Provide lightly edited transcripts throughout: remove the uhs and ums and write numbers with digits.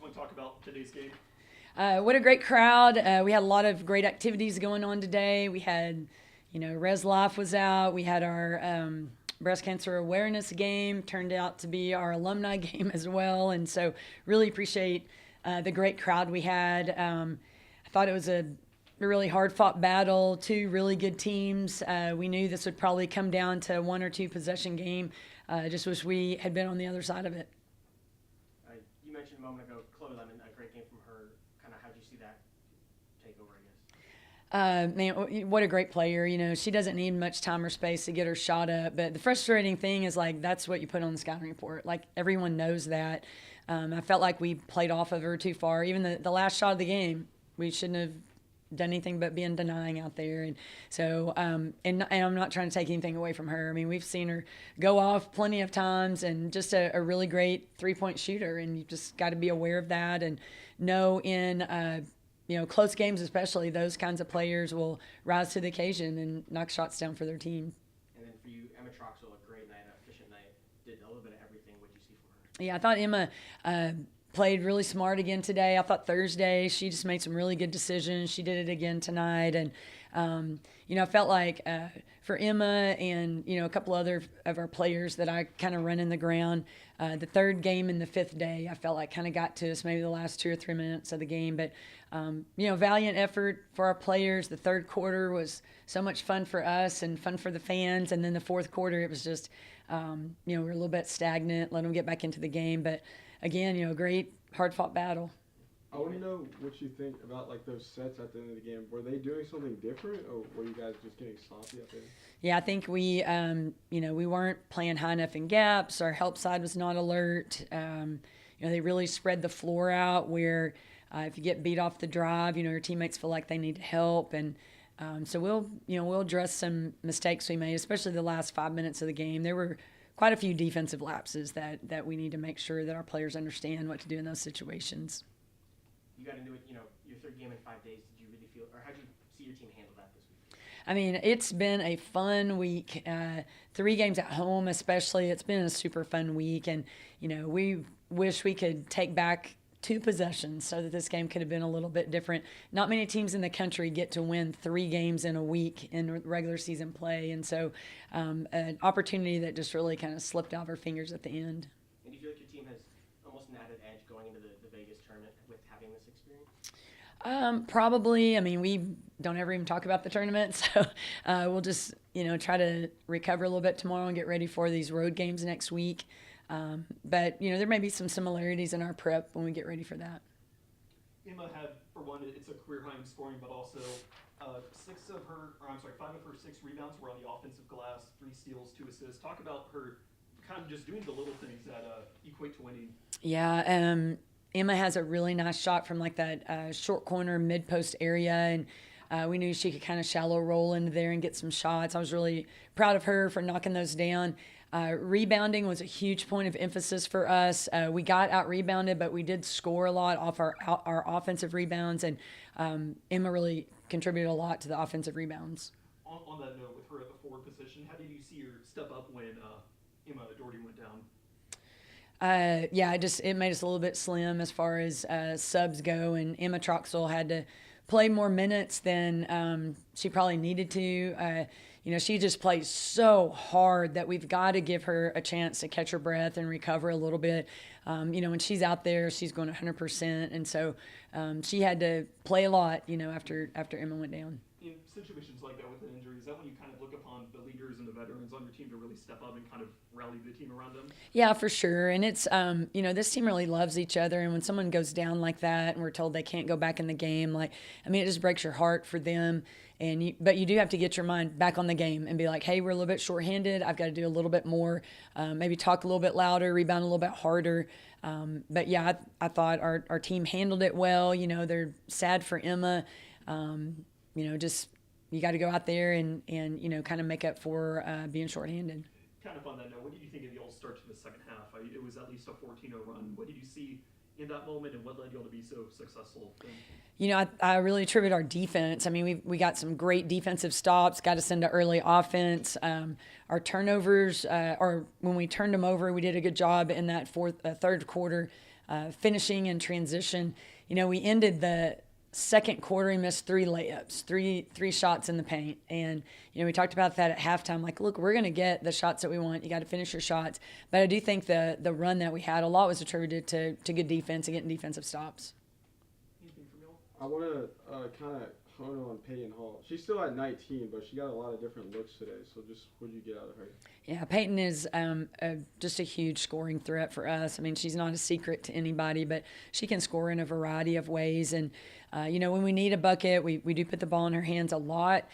want to talk about today's game? What a great crowd. We had a lot of great activities going on today. We had, Res Life was out. We had our breast cancer awareness game, turned out to be our alumni game as well. And so really appreciate the great crowd we had. I thought it was a really hard fought battle, two really good teams. We knew this would probably come down to one or two possession game. Just wish we had been on the other side of it. You mentioned a moment ago, Chloe Lemon, a great game from her. Kind of how did you see that takeover, I guess? Man, what a great player. She doesn't need much time or space to get her shot up. But the frustrating thing is, that's what you put on the scouting report. Everyone knows that. I felt like we played off of her too far. Even the last shot of the game, we shouldn't have done anything but being denying out there. And so, and I'm not trying to take anything away from her. I mean, we've seen her go off plenty of times and just a really great three-point shooter. And you just got to be aware of that and know in, close games especially, those kinds of players will rise to the occasion and knock shots down for their team. And then for you, Emma Troxel, a great night, an efficient night, did a little bit of everything. What did you see from her? Yeah, I thought Emma played really smart again today. I thought Thursday she just made some really good decisions. She did it again tonight. And, I felt like for Emma and, a couple other of our players that I kind of run in the ground, the third game and the fifth day, I felt like kind of got to us maybe the last 2 or 3 minutes of the game. But, valiant effort for our players. The third quarter was so much fun for us and fun for the fans. And then the fourth quarter, it was just, we were a little bit stagnant, let them get back into the game. But, again, a great hard-fought battle. I want to know what you think about those sets at the end of the game. Were they doing something different, or were you guys just getting sloppy at the end? Yeah, I think we, we weren't playing high enough in gaps. Our help side was not alert. They really spread the floor out where if you get beat off the drive, your teammates feel like they need help. And so we'll address some mistakes we made, especially the last 5 minutes of the game. There were quite a few defensive lapses that we need to make sure that our players understand what to do in those situations. You got into it, your third game in 5 days. Did you really feel, or how did you see your team handle that this week? I mean, it's been a fun week. 3 games at home, especially. It's been a super fun week, and we wish we could take back 2 possessions so that this game could have been a little bit different. Not many teams in the country get to win 3 games in a week in regular season play, and so an opportunity that just really kind of slipped out of our fingers at the end. And do you feel like your team has almost an added edge going into the Vegas tournament with having this experience? Probably. I mean, we don't ever even talk about the tournament, so we'll just try to recover a little bit tomorrow and get ready for these road games next week. But there may be some similarities in our prep when we get ready for that. Emma had, for one, it's a career high in scoring, but also 5 of her 6 rebounds were on the offensive glass, 3 steals, 2 assists. Talk about her kind of just doing the little things that equate to winning. Yeah, Emma has a really nice shot from that short corner mid-post area, and we knew she could kind of shallow roll into there and get some shots. I was really proud of her for knocking those down. Rebounding was a huge point of emphasis for us. We got out-rebounded, but we did score a lot off our offensive rebounds, and Emma really contributed a lot to the offensive rebounds. On that note, with her at the forward position, how did you see her step up when Emma Doherty went down? It made us a little bit slim as far as subs go, and Emma Troxel had to play more minutes than she probably needed to. She just plays so hard that we've got to give her a chance to catch her breath and recover a little bit. When she's out there, she's going 100%, and so she had to play a lot, after Emma went down. In situations like that with an injury, is that when you kind of look upon the leaders and the veterans on your team to really step up and kind of rally the team around them? Yeah, for sure. And it's, this team really loves each other. And when someone goes down like that and we're told they can't go back in the game, it just breaks your heart for them. But you do have to get your mind back on the game and be like, hey, we're a little bit shorthanded. I've got to do a little bit more, maybe talk a little bit louder, rebound a little bit harder. But yeah, I thought our team handled it well. They're sad for Emma. Just you got to go out there and kind of make up for being shorthanded. Kind of on that note, what did you think of the old start to the second half? It was at least a 14-0 run. What did you see in that moment, and what led you all to be so successful? I really attribute our defense. I mean, we got some great defensive stops, got us into early offense. Our turnovers, or when we turned them over, we did a good job in that third quarter. finishing and transition. We ended the second quarter, he missed 3 layups, three shots in the paint. And, we talked about that at halftime. Like, look, we're going to get the shots that we want. You got to finish your shots. But I do think the run that we had, a lot was attributed to good defense and getting defensive stops. Anything from y'all? I want to kind of hone on Peyton Hall. She's still at 19, but she got a lot of different looks today. So just what did you get out of her? Yeah, Peyton is just a huge scoring threat for us. I mean, she's not a secret to anybody, but she can score in a variety of ways. And, when we need a bucket, we do put the ball in her hands a lot.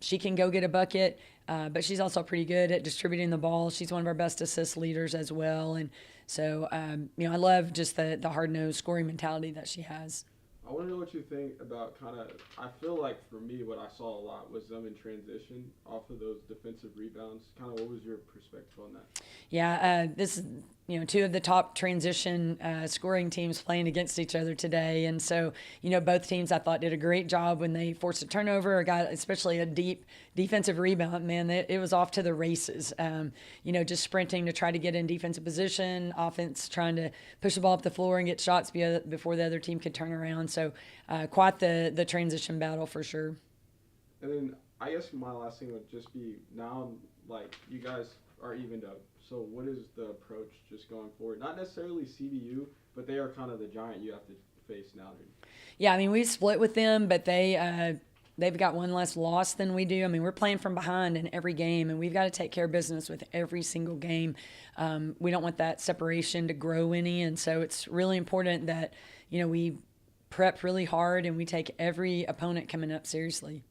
She can go get a bucket, but she's also pretty good at distributing the ball. She's one of our best assist leaders as well. And so, I love just the hard-nosed scoring mentality that she has. I want to know what you think about I feel like for me what I saw a lot was them in transition off of those defensive rebounds. What was your perspective on that? Yeah, this is, 2 of the top transition scoring teams playing against each other today. And so, both teams I thought did a great job when they forced a turnover or got especially a deep defensive rebound. Man, it was off to the races. Just sprinting to try to get in defensive position, offense trying to push the ball up the floor and get shots before the other team could turn around. So quite the transition battle for sure. And then I guess my last thing would just be now, like, you guys are evened up. So what is the approach just going forward? Not necessarily CBU, but they are kind of the giant you have to face now. Yeah, I mean, we split with them, but they've got one less loss than we do. I mean, we're playing from behind in every game, and we've got to take care of business with every single game. We don't want that separation to grow any, and so it's really important that, we prep really hard and we take every opponent coming up seriously.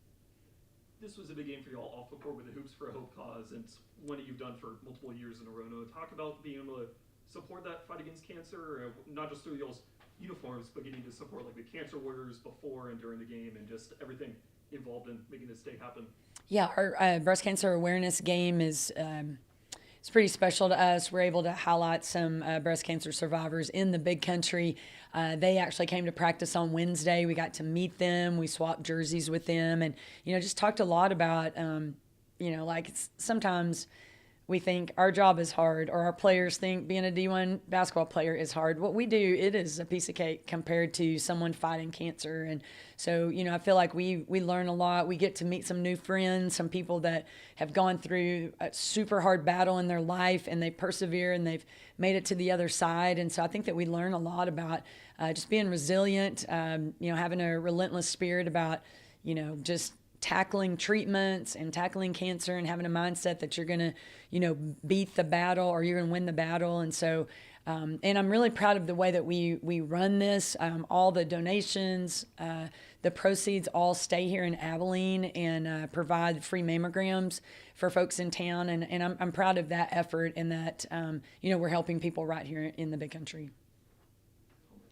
This was a big game for y'all off the court with the Hoops for a Hope cause, and it's one that you've done for multiple years in a row now. Talk about being able to support that fight against cancer, not just through y'all's uniforms, but getting to support like the cancer warriors before and during the game and just everything involved in making this day happen. Yeah, our breast cancer awareness game is it's pretty special to us. We're able to highlight some breast cancer survivors in the big country. They actually came to practice on Wednesday. We got to meet them. We swapped jerseys with them and, just talked a lot about, sometimes we think our job is hard or our players think being a D1 basketball player is hard. What we do, it is a piece of cake compared to someone fighting cancer. And so, I feel like we learn a lot. We get to meet some new friends, some people that have gone through a super hard battle in their life and they persevere and they've made it to the other side. And so I think that we learn a lot about just being resilient, having a relentless spirit about, just tackling treatments and tackling cancer and having a mindset that you're going to, beat the battle or you're going to win the battle. And so, and I'm really proud of the way that we run this. All the donations, the proceeds all stay here in Abilene and provide free mammograms for folks in town. And I'm proud of that effort and that, we're helping people right here in the big country.